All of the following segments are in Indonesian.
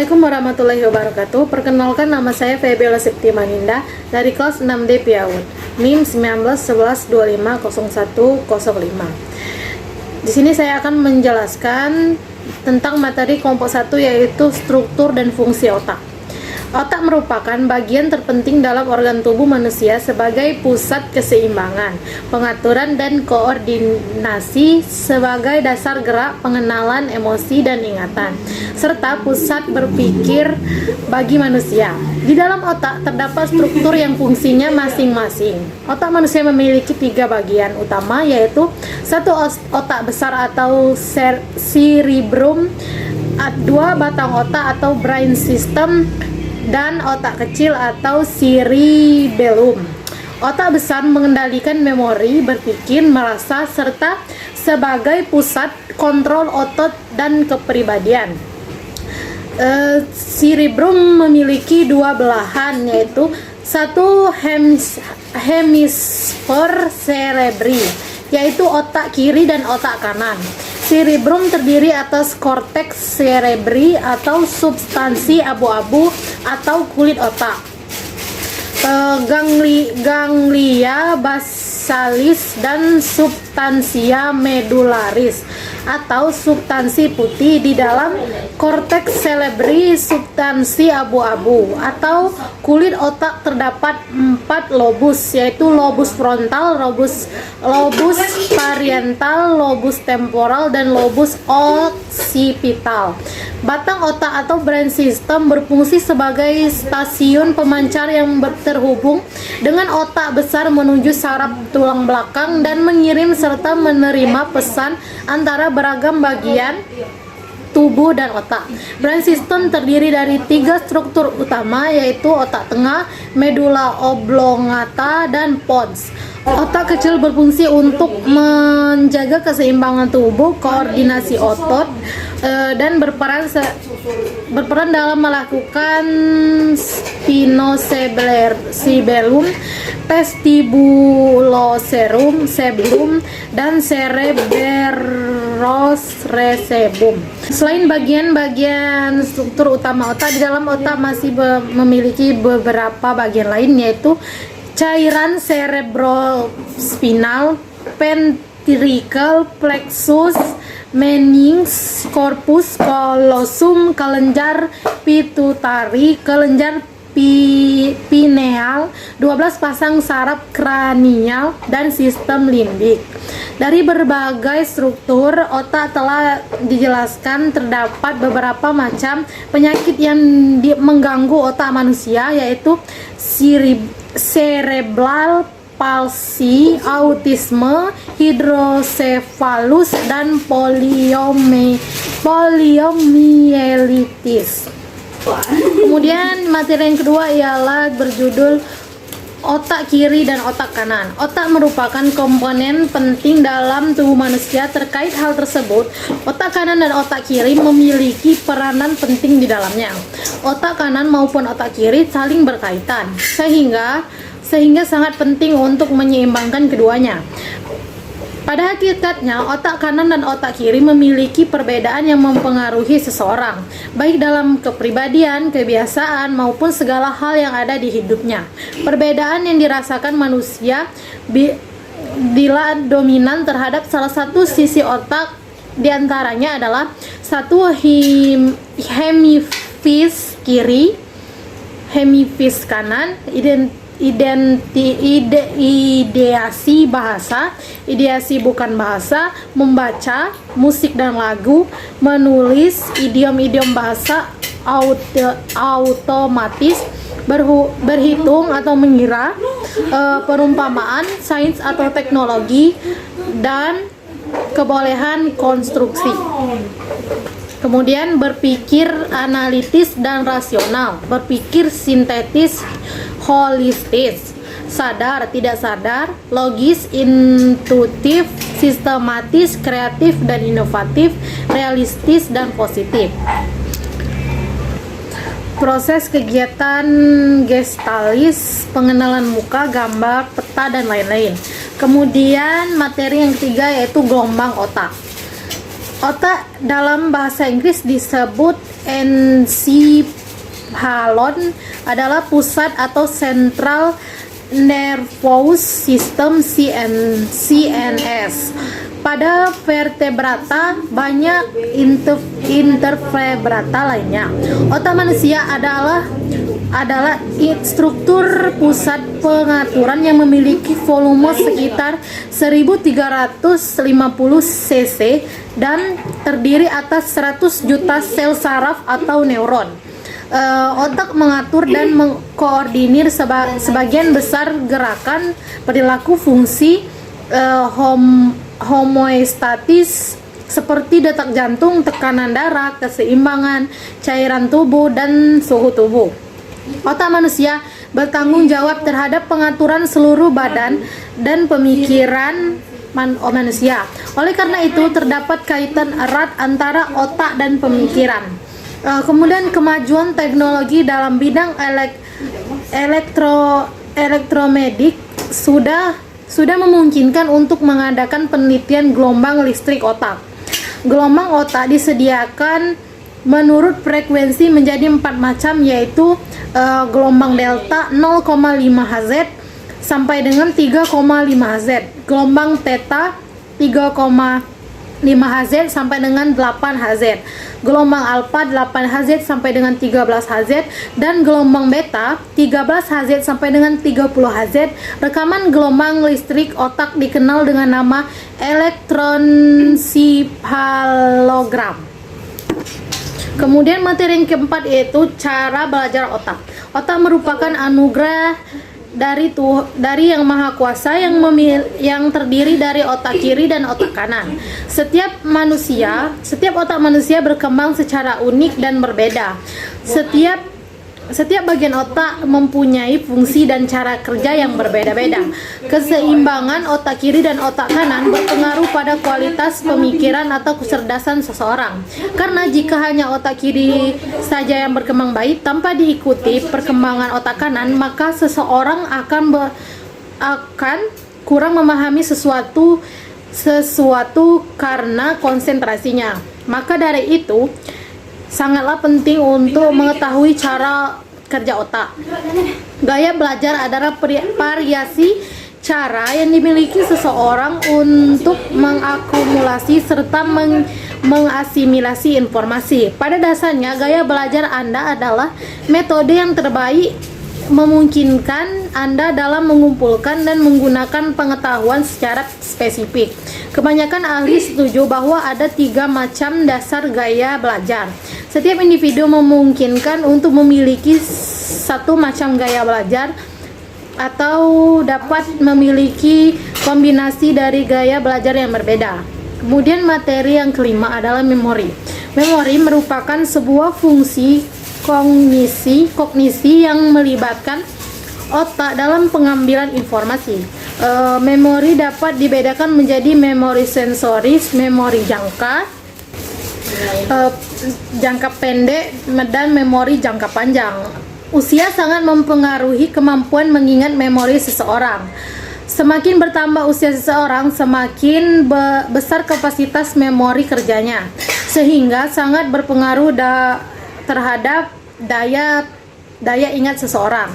Assalamualaikum warahmatullahi wabarakatuh. Perkenalkan, nama saya Febiola Septimaninda dari kelas 6D PIAUD, NIM 1911250105. Di sini saya akan menjelaskan tentang materi kelompok 1, yaitu struktur dan fungsi otak. Otak merupakan bagian terpenting dalam organ tubuh manusia sebagai pusat keseimbangan, pengaturan dan koordinasi, sebagai dasar gerak, pengenalan, emosi, dan ingatan, serta pusat berpikir bagi manusia. Di dalam otak terdapat struktur yang fungsinya masing-masing. Otak manusia memiliki 3 bagian utama, yaitu 1 otak besar atau cerebrum, 2 batang otak atau brain system, dan otak kecil atau cerebellum. Otak besar mengendalikan memori, berpikir, merasa, serta sebagai pusat kontrol otot dan kepribadian. Cerebrum memiliki 2 belahan, yaitu 1 hemisfer cerebri, yaitu otak kiri dan otak kanan. Cerebrum terdiri atas korteks cerebri atau substansi abu-abu atau kulit otak, ganglia basalis, dan substansia medullaris atau substansi putih. Di dalam korteks cerebri, substansi abu-abu atau kulit otak, terdapat 4 lobus, yaitu lobus frontal, lobus parietal, lobus temporal, dan lobus occipital. Batang otak atau brain system berfungsi sebagai stasiun pemancar yang terhubung dengan otak besar menuju saraf tulang belakang dan mengirim serta menerima pesan antara beragam bagian tubuh dan otak. Brain system terdiri dari 3 struktur utama, yaitu otak tengah, medulla oblongata, dan pons. Otak kecil berfungsi untuk menjaga keseimbangan tubuh, koordinasi otot, dan berperan dalam melakukan spinocerebellum, vestibulocerebellum, dan cerebellum. Selain bagian-bagian struktur utama otak, di dalam otak masih memiliki beberapa bagian lain, yaitu cairan cerebrospinal, ventricle, plexus, meninx, corpus callosum, kelenjar pituitari, kelenjar pineal, 12 pasang saraf kranial, dan sistem limbik. Dari berbagai struktur otak telah dijelaskan, terdapat beberapa macam penyakit yang mengganggu otak manusia, yaitu cerebral palsy, autisme, hidrocephalus, dan poliomyelitis. Kemudian materi yang kedua ialah berjudul otak kiri dan otak kanan. Otak merupakan komponen penting dalam tubuh manusia. Terkait hal tersebut, otak kanan dan otak kiri memiliki peranan penting di dalamnya. Otak kanan maupun otak kiri saling berkaitan, sehingga sangat penting untuk menyeimbangkan keduanya. Pada hakikatnya, otak kanan dan otak kiri memiliki perbedaan yang mempengaruhi seseorang, baik dalam kepribadian, kebiasaan, maupun segala hal yang ada di hidupnya. Perbedaan yang dirasakan manusia bila dominan terhadap salah satu sisi otak, diantaranya adalah 1 hemifis kiri, hemifis kanan, ideasi bahasa, ideasi bukan bahasa, membaca musik dan lagu, menulis idiom-idiom bahasa otomatis, berhitung atau mengira, perumpamaan, sains atau teknologi, dan kebolehan konstruksi. Kemudian berpikir analitis dan rasional, berpikir sintetis, holistis, sadar, tidak sadar, logis, intuitif, sistematis, kreatif dan inovatif, realistis dan positif. Proses kegiatan gestalis, pengenalan muka, gambar, peta, dan lain-lain. Kemudian materi yang ketiga yaitu gelombang otak. Otak dalam bahasa Inggris disebut encephalon, adalah pusat atau central nervous system CNS. Pada vertebrata banyak intervertebrata lainnya. Otak manusia adalah struktur pusat pengaturan yang memiliki volume sekitar 1350 cc dan terdiri atas 100 juta sel saraf atau neuron. Otak mengatur dan mengkoordinir sebagian besar gerakan, perilaku, fungsi homeostatis seperti detak jantung, tekanan darah, keseimbangan cairan tubuh, dan suhu tubuh. Otak manusia bertanggung jawab terhadap pengaturan seluruh badan dan pemikiran manusia. Oleh karena itu, terdapat kaitan erat antara otak dan pemikiran. Kemudian kemajuan teknologi dalam bidang elektromedik sudah memungkinkan untuk mengadakan penelitian gelombang listrik otak. Gelombang otak disediakan menurut frekuensi menjadi 4 macam, yaitu gelombang delta 0,5 Hz sampai dengan 3,5 Hz, gelombang theta 3,5 Hz sampai dengan 8 Hz, gelombang alfa 8 Hz sampai dengan 13 Hz, dan gelombang beta 13 Hz sampai dengan 30 Hz. Rekaman gelombang listrik otak dikenal dengan nama elektroencephalogram. Kemudian materi yang keempat yaitu cara belajar otak. Otak merupakan anugerah dari Yang Maha Kuasa yang terdiri dari otak kiri dan otak kanan. Setiap otak manusia berkembang secara unik dan berbeda. Setiap bagian otak mempunyai fungsi dan cara kerja yang berbeda-beda. Keseimbangan otak kiri dan otak kanan berpengaruh pada kualitas pemikiran atau kecerdasan seseorang. Karena jika hanya otak kiri saja yang berkembang baik tanpa diikuti perkembangan otak kanan, maka seseorang akan kurang memahami sesuatu karena konsentrasinya. Maka dari itu, sangatlah penting untuk mengetahui cara kerja otak. Gaya belajar adalah variasi cara yang dimiliki seseorang untuk mengakumulasi serta mengasimilasi informasi. Pada dasarnya, gaya belajar Anda adalah metode yang terbaik memungkinkan Anda dalam mengumpulkan dan menggunakan pengetahuan secara spesifik. Kebanyakan ahli setuju bahwa ada 3 macam dasar gaya belajar. Setiap individu memungkinkan untuk memiliki satu macam gaya belajar atau dapat memiliki kombinasi dari gaya belajar yang berbeda. Kemudian materi yang kelima adalah memori. Memori merupakan sebuah fungsi kognisi yang melibatkan otak dalam pengambilan informasi. Memori dapat dibedakan menjadi memori sensoris, memori jangka pendek, dan memori jangka panjang. Usia sangat mempengaruhi kemampuan mengingat memori seseorang. Semakin bertambah usia seseorang, semakin besar kapasitas memori kerjanya, sehingga sangat berpengaruh terhadap daya ingat seseorang.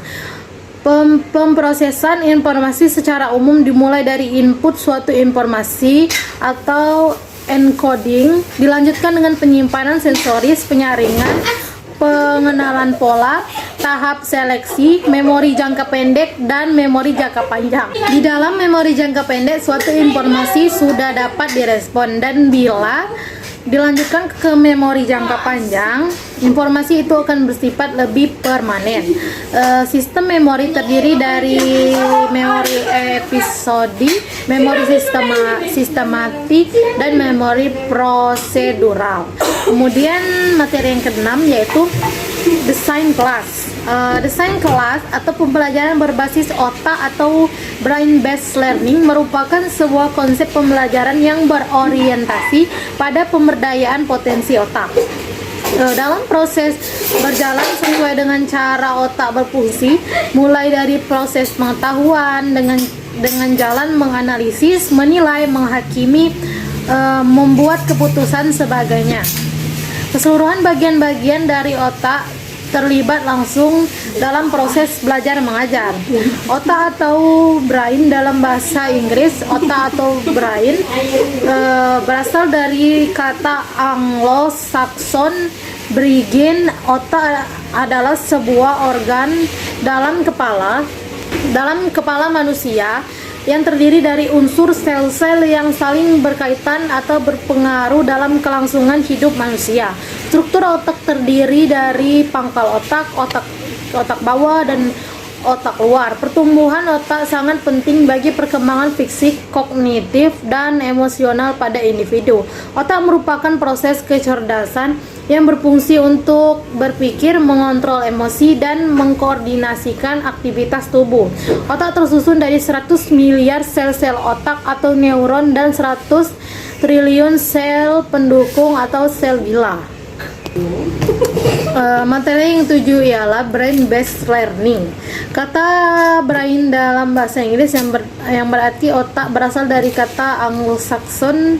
Pemrosesan informasi secara umum dimulai dari input suatu informasi atau encoding, dilanjutkan dengan penyimpanan sensoris, penyaringan, pengenalan pola, tahap seleksi, memori jangka pendek, dan memori jangka panjang. Di dalam memori jangka pendek, suatu informasi sudah dapat direspon, dan bila dilanjutkan ke memori jangka panjang, informasi itu akan bersifat lebih permanen. Sistem memori terdiri dari memori episodik, memori sistematik, dan memori prosedural. Kemudian materi yang keenam yaitu desain kelas. Desain kelas atau pembelajaran berbasis otak atau brain-based learning merupakan sebuah konsep pembelajaran yang berorientasi pada pemberdayaan potensi otak. Dalam proses berjalan sesuai dengan cara otak berfungsi, mulai dari proses pengetahuan dengan jalan menganalisis, menilai, menghakimi, membuat keputusan sebagainya. Keseluruhan bagian-bagian dari otak terlibat langsung dalam proses belajar mengajar. Otak atau brain dalam bahasa Inggris, otak atau brain berasal dari kata Anglo-Saxon brain. Otak adalah sebuah organ dalam kepala manusia yang terdiri dari unsur sel-sel yang saling berkaitan atau berpengaruh dalam kelangsungan hidup manusia. Struktur otak terdiri dari pangkal otak, otak bawah, dan otak luar. Pertumbuhan otak sangat penting bagi perkembangan fisik, kognitif, dan emosional pada individu. Otak merupakan proses kecerdasan yang berfungsi untuk berpikir, mengontrol emosi, dan mengkoordinasikan aktivitas tubuh. Otak tersusun dari 100 miliar sel-sel otak atau neuron dan 100 triliun sel pendukung atau sel gila. Materi yang tujuh ialah brain based learning. Kata brain dalam bahasa Inggris yang berarti otak berasal dari kata Anglo-Saxon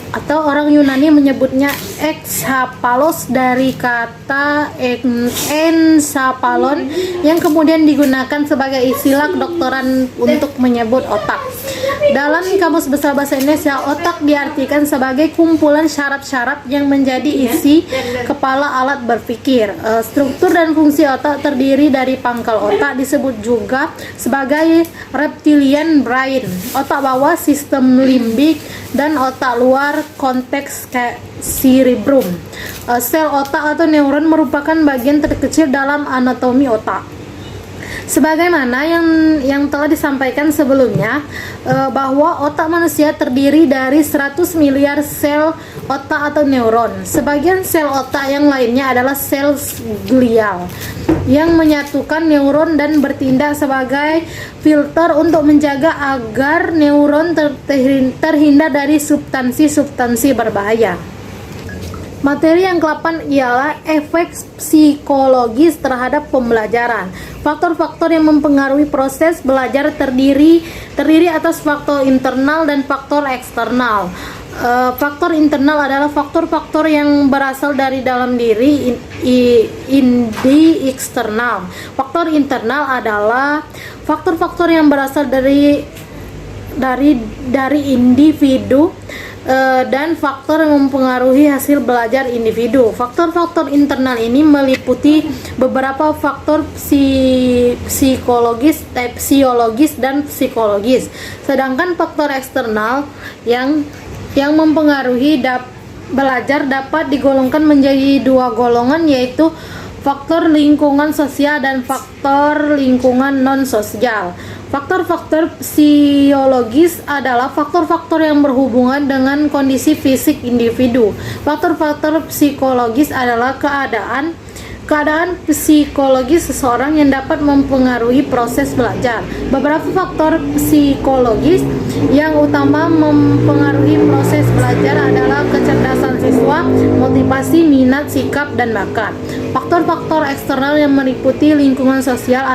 atau orang Yunani menyebutnya exhapalos dari kata encephalon yang kemudian digunakan sebagai istilah kedokteran untuk menyebut otak. Dalam Kamus Besar Bahasa Indonesia, otak diartikan sebagai kumpulan syaraf-syaraf yang menjadi isi kepala alat berpikir. Struktur dan fungsi otak terdiri dari pangkal otak disebut juga sebagai reptilian brain, otak bawah sistem limbik, dan otak luar konteks cerebrum. Sel otak atau neuron merupakan bagian terkecil dalam anatomi otak. Sebagaimana yang telah disampaikan sebelumnya, bahwa otak manusia terdiri dari 100 miliar sel otak atau neuron. Sebagian sel otak yang lainnya adalah sel glial yang menyatukan neuron dan bertindak sebagai filter untuk menjaga agar neuron terhindar dari substansi-substansi berbahaya. Materi yang ke-8 ialah efek psikologis terhadap pembelajaran. Faktor-faktor yang mempengaruhi proses belajar terdiri atas faktor internal dan faktor eksternal. Faktor internal adalah faktor-faktor yang berasal dari dalam diri, indi eksternal. Faktor internal adalah faktor-faktor yang berasal dari individu dan faktor yang mempengaruhi hasil belajar individu. Faktor-faktor internal ini meliputi beberapa faktor psikologis dan psikologis. Sedangkan faktor eksternal yang mempengaruhi belajar dapat digolongkan menjadi dua golongan, yaitu faktor lingkungan sosial dan faktor lingkungan non-sosial. Faktor-faktor psikologis adalah faktor-faktor yang berhubungan dengan kondisi fisik individu. Faktor-faktor psikologis adalah keadaan psikologis seseorang yang dapat mempengaruhi proses belajar. Beberapa faktor psikologis yang utama mempengaruhi proses belajar adalah kecerdasan siswa, motivasi, minat, sikap, dan bakat. Faktor-faktor eksternal yang meliputi lingkungan sosial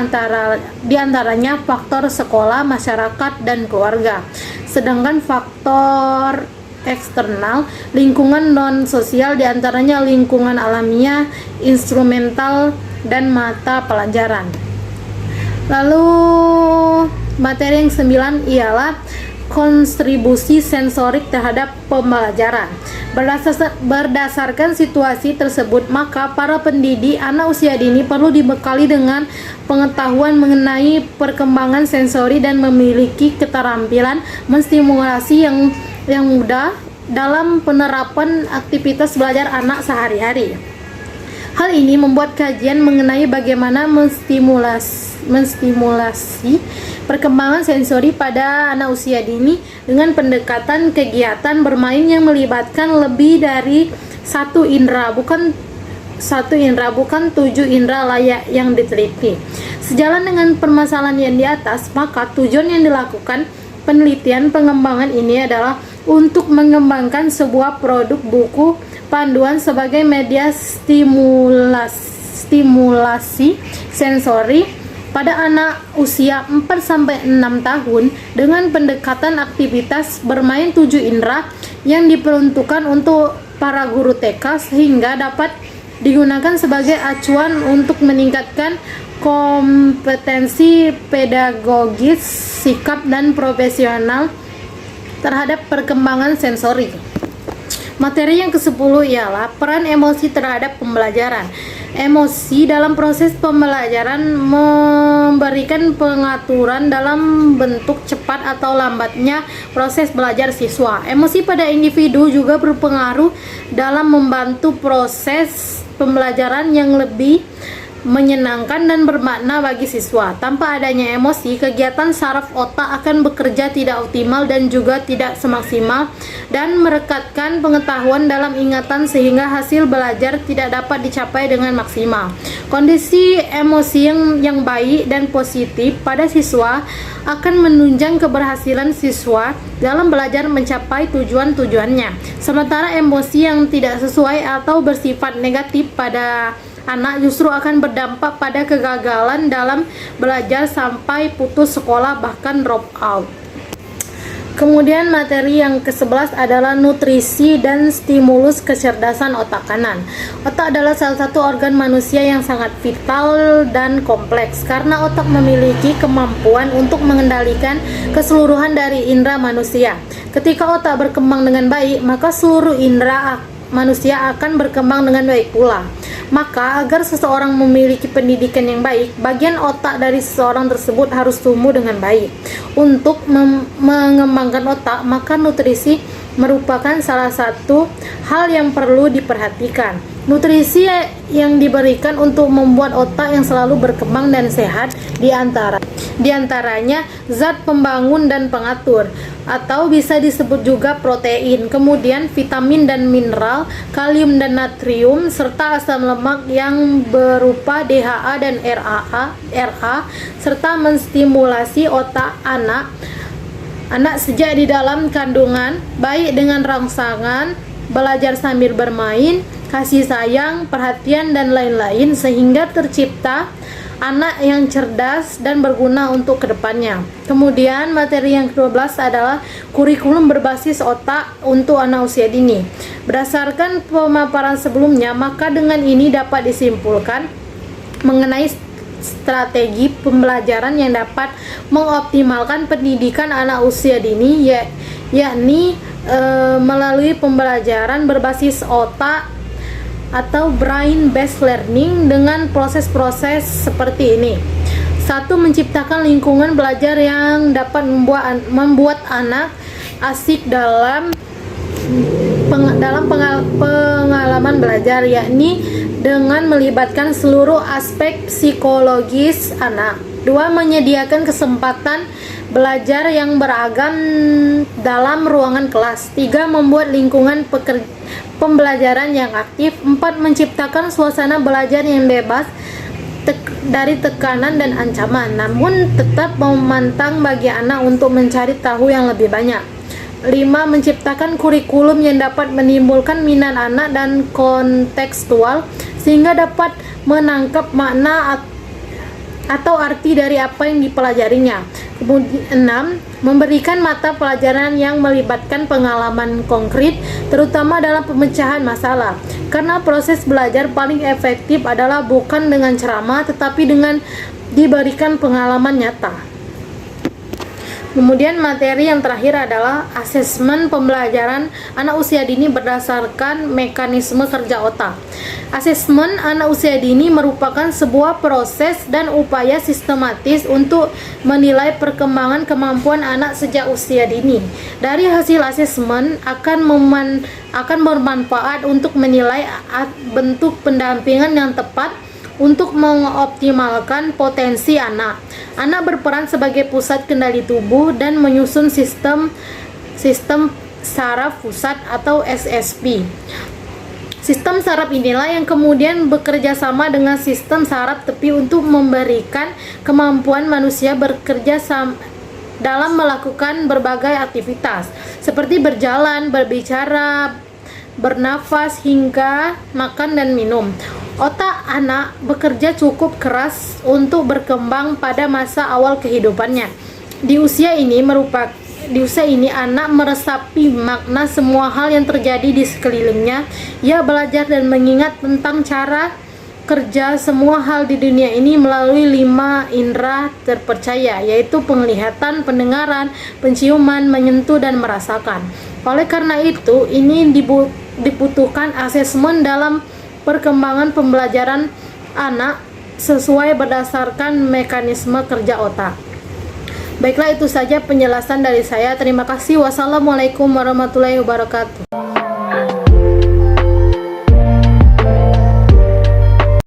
diantaranya faktor sekolah, masyarakat, dan keluarga. Sedangkan faktor eksternal, lingkungan non-sosial diantaranya lingkungan alamiah, instrumental, dan mata pelajaran. Lalu materi yang 9 ialah kontribusi sensorik terhadap pembelajaran. Berdasarkan situasi tersebut, maka para pendidik anak usia dini perlu dibekali dengan pengetahuan mengenai perkembangan sensori dan memiliki keterampilan menstimulasi yang mudah dalam penerapan aktivitas belajar anak sehari-hari. Hal ini membuat kajian mengenai bagaimana menstimulasi perkembangan sensori pada anak usia dini dengan pendekatan kegiatan bermain yang melibatkan lebih dari satu indera, bukan 7 indera layak yang diteliti. Sejalan dengan permasalahan yang di atas, maka tujuan yang dilakukan penelitian pengembangan ini adalah untuk mengembangkan sebuah produk buku panduan sebagai media stimulasi sensori Pada anak usia 4-6 tahun dengan pendekatan aktivitas bermain 7 indera yang diperuntukkan untuk para guru TK sehingga dapat digunakan sebagai acuan untuk meningkatkan kompetensi pedagogis, sikap, dan profesional terhadap perkembangan sensori. Materi yang ke-10 ialah peran emosi terhadap pembelajaran. Emosi dalam proses pembelajaran memberikan pengaturan dalam bentuk cepat atau lambatnya proses belajar siswa. Emosi pada individu juga berpengaruh dalam membantu proses pembelajaran yang lebih menyenangkan dan bermakna bagi siswa. Tanpa adanya emosi, kegiatan saraf otak akan bekerja tidak optimal dan juga tidak semaksimal dan merekatkan pengetahuan dalam ingatan sehingga hasil belajar tidak dapat dicapai dengan maksimal. Kondisi emosi yang baik dan positif pada siswa akan menunjang keberhasilan siswa dalam belajar mencapai tujuan-tujuannya. Sementara emosi yang tidak sesuai atau bersifat negatif pada anak justru akan berdampak pada kegagalan dalam belajar sampai putus sekolah bahkan drop out. Kemudian materi yang ke-11 adalah nutrisi dan stimulus kecerdasan otak kanan. Otak adalah salah satu organ manusia yang sangat vital dan kompleks karena otak memiliki kemampuan untuk mengendalikan keseluruhan dari indera manusia. Ketika otak berkembang dengan baik, maka seluruh indera manusia akan berkembang dengan baik pula. Maka agar seseorang memiliki pendidikan yang baik, bagian otak dari seseorang tersebut harus tumbuh dengan baik. Untuk mengembangkan otak, maka nutrisi merupakan salah satu hal yang perlu diperhatikan. Nutrisi yang diberikan untuk membuat otak yang selalu berkembang dan sehat diantaranya zat pembangun dan pengatur, atau bisa disebut juga protein, kemudian vitamin dan mineral, kalium dan natrium, serta asam lemak yang berupa DHA dan RA, serta menstimulasi otak anak sejak di dalam kandungan, baik dengan rangsangan, belajar sambil bermain, kasih sayang, perhatian, dan lain-lain, sehingga tercipta anak yang cerdas dan berguna untuk kedepannya. Kemudian materi yang ke-12 adalah kurikulum berbasis otak untuk anak usia dini. Berdasarkan pemaparan sebelumnya, maka dengan ini dapat disimpulkan mengenai strategi pembelajaran yang dapat mengoptimalkan pendidikan anak usia dini, yakni melalui pembelajaran berbasis otak atau brain based learning dengan proses-proses seperti ini. 1. Menciptakan lingkungan belajar yang dapat membuat anak asik dalam pengalaman belajar, yakni dengan melibatkan seluruh aspek psikologis anak. 2. Menyediakan kesempatan belajar yang beragam dalam ruangan kelas. 3. Membuat lingkungan pembelajaran yang aktif. 4. Menciptakan suasana belajar yang bebas dari tekanan dan ancaman, namun tetap memantang bagi anak untuk mencari tahu yang lebih banyak. 5. Menciptakan kurikulum yang dapat menimbulkan minat anak dan kontekstual sehingga dapat menangkap makna atau arti dari apa yang dipelajarinya. Kemudian 6. Memberikan mata pelajaran yang melibatkan pengalaman konkret, terutama dalam pemecahan masalah. Karena proses belajar paling efektif adalah bukan dengan ceramah, tetapi dengan diberikan pengalaman nyata. Kemudian materi yang terakhir adalah asesmen pembelajaran anak usia dini berdasarkan mekanisme kerja otak. Asesmen anak usia dini merupakan sebuah proses dan upaya sistematis untuk menilai perkembangan kemampuan anak sejak usia dini. Dari hasil asesmen akan bermanfaat untuk menilai bentuk pendampingan yang tepat untuk mengoptimalkan potensi anak. Anak berperan sebagai pusat kendali tubuh dan menyusun sistem saraf pusat atau SSP. Sistem saraf inilah yang kemudian bekerja sama dengan sistem saraf tepi untuk memberikan kemampuan manusia bekerja sama dalam melakukan berbagai aktivitas seperti berjalan, berbicara, bernafas, hingga makan dan minum. Otak anak bekerja cukup keras untuk berkembang pada masa awal kehidupannya. Di usia ini anak meresapi makna semua hal yang terjadi di sekelilingnya. Ia belajar dan mengingat tentang cara kerja semua hal di dunia ini melalui 5 indera terpercaya, yaitu penglihatan, pendengaran, penciuman, menyentuh, dan merasakan. Oleh karena itu, ini dibutuhkan asesmen dalam perkembangan pembelajaran anak sesuai berdasarkan mekanisme kerja otak. Baiklah, itu saja penjelasan dari saya. Terima kasih. Wassalamualaikum warahmatullahi wabarakatuh.